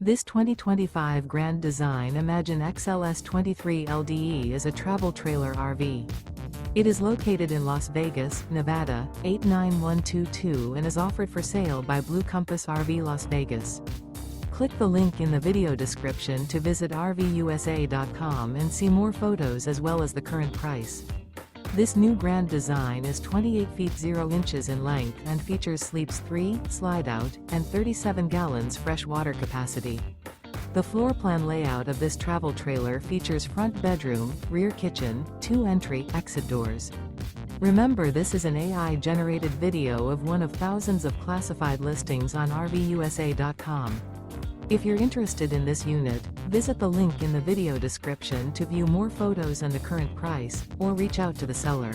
This 2025 Grand Design Imagine XLS 23 LDE is a travel trailer RV. It is located in Las Vegas, Nevada, 89122 and is offered for sale by Blue Compass RV Las Vegas. Click the link in the video description to visit RVUSA.com and see more photos as well as the current price. This new Grand Design is 28 feet 0 inches in length and features sleeps 3, Slideout, and 37 gallons fresh water capacity. The floor plan layout of this travel trailer features front bedroom, rear kitchen, 2 entry/exit doors. Remember, this is an AI-generated video of one of thousands of classified listings on RVUSA.com. If you're interested in this unit, visit the link in the video description to view more photos and the current price, or reach out to the seller.